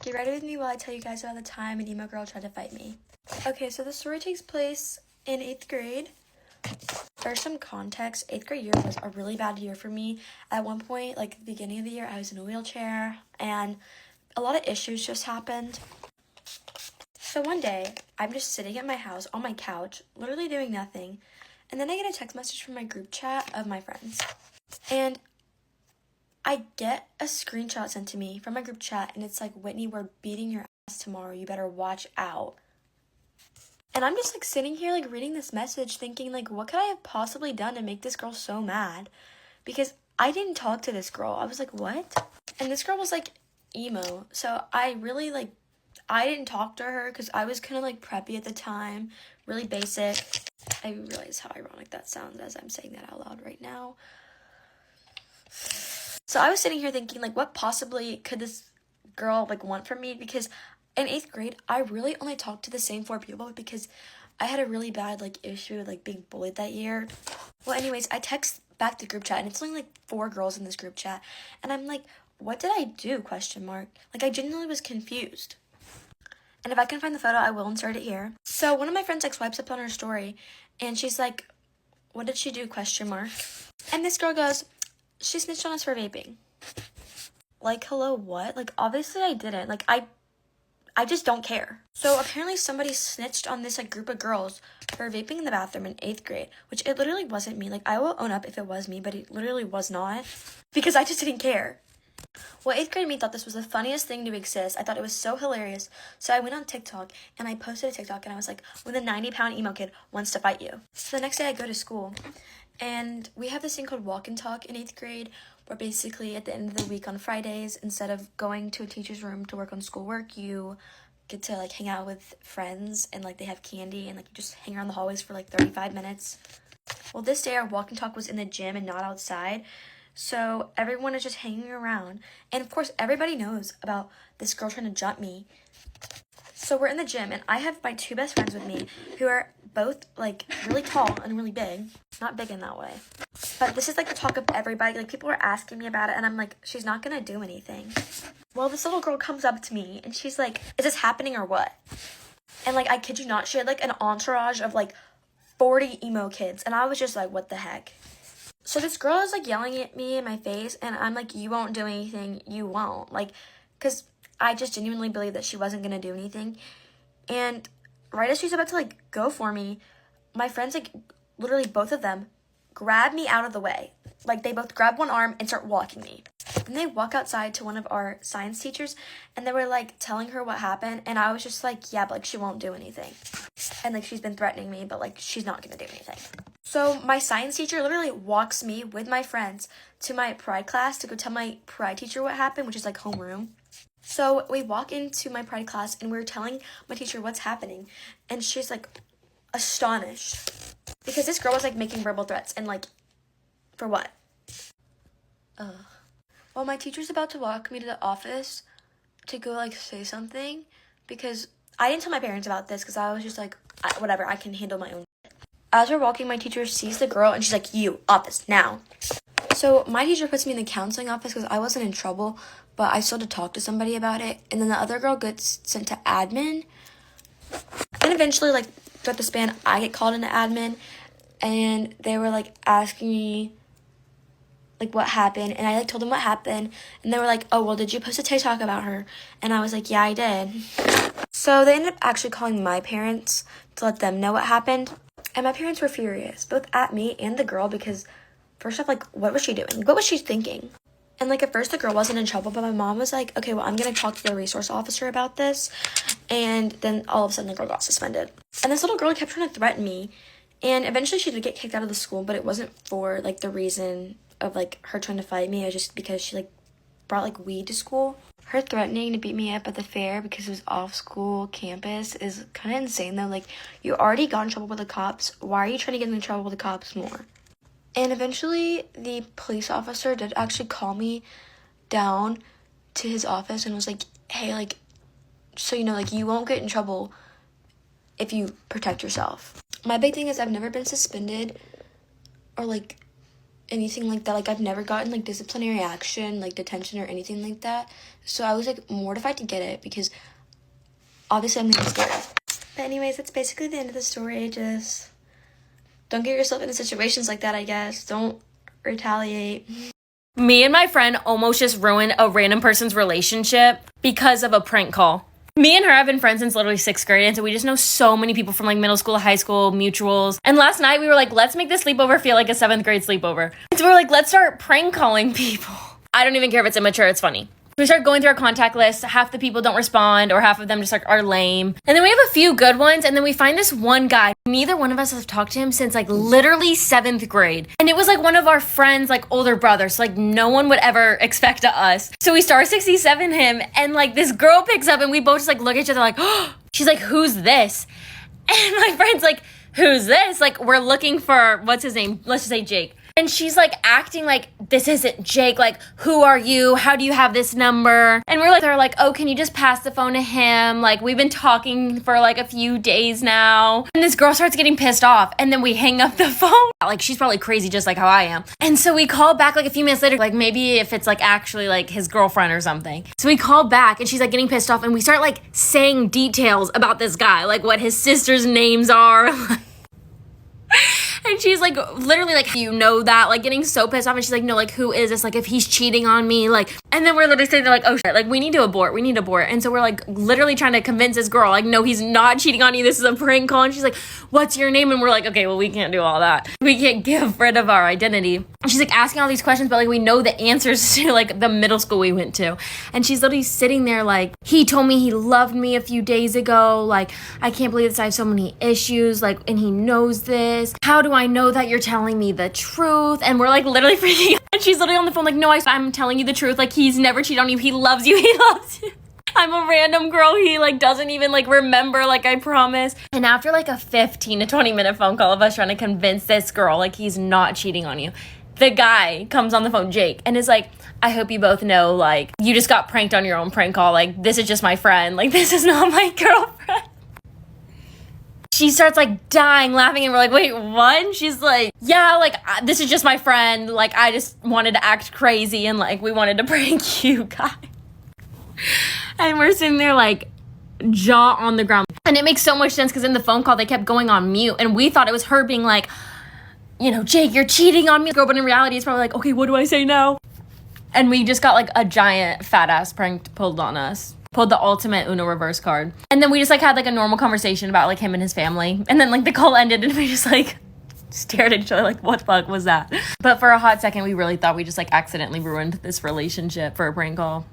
Get ready with me while I tell you guys about the time an emo girl tried to fight me. Okay, so the story takes place in 8th grade. For some context, 8th grade year was a really bad year for me. At one point, like the beginning of the year, I was in a wheelchair and a lot of issues just happened. So one day, I'm just sitting at my house on my couch, literally doing nothing, and then I get a text message from my group chat of my friends. And I get a screenshot sent to me from my group chat, and it's like, Whitney, we're beating your ass tomorrow. You better watch out. And I'm just like sitting here like reading this message thinking like, what could I have possibly done to make this girl so mad? Because I didn't talk to this girl. I was like, what? And this girl was like emo. So I really like, I didn't talk to her because I was kind of like preppy at the time, really basic. I realize how ironic that sounds as I'm saying that out loud right now. So I was sitting here thinking like, what possibly could this girl like want from me? Because in 8th grade, I really only talked to the same 4 people because I had a really bad like issue with like being bullied that year. Well, anyways, I text back the group chat and it's only like 4 girls in this group chat. And I'm like, what did I do? ? Like I genuinely was confused. And if I can find the photo, I will insert it here. So one of my friends like swipes up on her story and she's like, what did she do? ? And this girl goes, she snitched on us for vaping. Like, hello, what? Like, obviously I didn't. Like, I just don't care. So apparently somebody snitched on this like group of girls for vaping in the bathroom in 8th grade, which it literally wasn't me. Like, I will own up if it was me, but it literally was not because I just didn't care. Well, 8th grade me thought this was the funniest thing to exist. I thought it was so hilarious. So I went on TikTok and I posted a TikTok and I was like, when the 90-pound emo kid wants to fight you. So the next day I go to school and we have this thing called walk and talk in 8th grade where basically at the end of the week on Fridays, instead of going to a teacher's room to work on schoolwork, you get to like hang out with friends and like they have candy and like you just hang around the hallways for like 35 minutes. Well, this day our walk and talk was in the gym and not outside. So everyone is just hanging around. And of course, everybody knows about this girl trying to jump me. So we're in the gym and I have my 2 best friends with me who are both like really tall and really big. Not big in that way. But this is like the talk of everybody. Like people are asking me about it and I'm like, she's not gonna do anything. Well, this little girl comes up to me and she's like, is this happening or what? And like, I kid you not, she had like an entourage of like 40 emo kids. And I was just like, what the heck? So this girl is like yelling at me in my face and I'm like, you won't do anything, you won't. Like, because I just genuinely believed that she wasn't going to do anything. And right as she's about to like go for me, my friends like literally both of them grab me out of the way. Like they both grab one arm and start walking me. And they walk outside to one of our science teachers and they were like telling her what happened. And I was just like, yeah, but like she won't do anything. And like she's been threatening me, but like she's not going to do anything. So my science teacher literally walks me with my friends to my pride class to go tell my pride teacher what happened, which is like homeroom. So we walk into my pride class and we're telling my teacher what's happening. And she's like astonished because this girl was like making verbal threats and like, for what? Well, my teacher's about to walk me to the office to go like say something because I didn't tell my parents about this because I was just like, whatever, I can handle my own. As we're walking, my teacher sees the girl and she's like, you, office, now. So my teacher puts me in the counseling office because I wasn't in trouble, but I still had to talk to somebody about it. And then the other girl gets sent to admin. And eventually, like, throughout the span, I get called into admin. And they were, like, asking me, like, what happened. And I, like, told them what happened. And they were like, oh, well, did you post a TikTok about her? And I was like, yeah, I did. So they ended up actually calling my parents to let them know what happened. And my parents were furious, both at me and the girl, because first off, like, what was she doing? What was she thinking? And, like, at first the girl wasn't in trouble, but my mom was like, okay, well, I'm going to talk to the resource officer about this. And then all of a sudden the girl got suspended. And this little girl kept trying to threaten me. And eventually she did get kicked out of the school, but it wasn't for, like, the reason of, like, her trying to fight me. It was just because she, like, brought, like, weed to school. Her threatening to beat me up at the fair because it was off school campus is kind of insane though. Like, you already got in trouble with the cops. Why are you trying to get in trouble with the cops more? And eventually the police officer did actually call me down to his office and was like, hey, like, so you know, like, you won't get in trouble if you protect yourself. My big thing is I've never been suspended or like anything like that. Like, I've never gotten, like, disciplinary action, like, detention or anything like that. So I was, like, mortified to get it because obviously I'm gonna be scared. But anyways, that's basically the end of the story. Just don't get yourself into situations like that, I guess. Don't retaliate. Me and my friend almost just ruined a random person's relationship because of a prank call. Me and her have been friends since literally 6th grade, and so we just know so many people from like middle school, high school, mutuals. And last night we were like, let's make this sleepover feel like a 7th grade sleepover. And so we were like, let's start prank calling people. I don't even care if it's immature, it's funny. We start going through our contact list. Half the people don't respond, or half of them just like are lame. And then we have a few good ones, and then we find this one guy. Neither one of us have talked to him since like literally 7th grade. And it was like one of our friends' like older brothers. So like no one would ever expect to us. So we star 67 him, and like this girl picks up, and we both just like look at each other like, oh, she's like, who's this? And my friend's like, who's this? Like, we're looking for, what's his name? Let's just say Jake. And she's like acting like, this isn't Jake. Like, who are you? How do you have this number? And they're like, oh, can you just pass the phone to him? Like, we've been talking for like a few days now. And this girl starts getting pissed off. And then we hang up the phone. Like, she's probably crazy just like how I am. And so we call back like a few minutes later, like maybe if it's like actually like his girlfriend or something. So we call back, and she's like getting pissed off. And we start like saying details about this guy, like what his sister's names are. And she's like, literally like, you know that, like getting so pissed off. And she's like, no, like, who is this? Like, if he's cheating on me, like, and then we're literally sitting there like, oh shit, like we need to abort. And so we're like literally trying to convince this girl, like, no, he's not cheating on you. This is a prank call. And she's like, what's your name? And we're like, okay, well, we can't do all that. We can't give rid of our identity. And she's like asking all these questions, but like we know the answers to like the middle school we went to. And she's literally sitting there like, he told me he loved me a few days ago. Like, I can't believe this. I have so many issues. Like, and he knows this. How do I know that you're telling me the truth? And we're like literally freaking out. And she's literally on the phone like, no, I'm telling you the truth. Like, he's never cheated on you. He loves you. He loves you. I'm a random girl. He like doesn't even like remember, like I promise. And after like a 15 to 20 minute phone call of us trying to convince this girl like he's not cheating on you, the guy comes on the phone, Jake, and is like, I hope you both know, like, you just got pranked on your own prank call. Like, this is just my friend. Like, this is not my girlfriend. She starts like dying laughing, and we're like, wait, what? And she's like, yeah, like, this is just my friend. Like, I just wanted to act crazy, and like we wanted to prank you guys. And we're sitting there like jaw on the ground. And it makes so much sense because in the phone call they kept going on mute, and we thought it was her being like, you know, Jake, you're cheating on me. But in reality it's probably like, okay, what do I say now? And we just got like a giant fat ass prank pulled on us. Pulled the ultimate Uno reverse card. And then we just like had like a normal conversation about like him and his family. And then like the call ended, and we just like stared at each other like, what the fuck was that? But for a hot second we really thought we just like accidentally ruined this relationship for a prank call.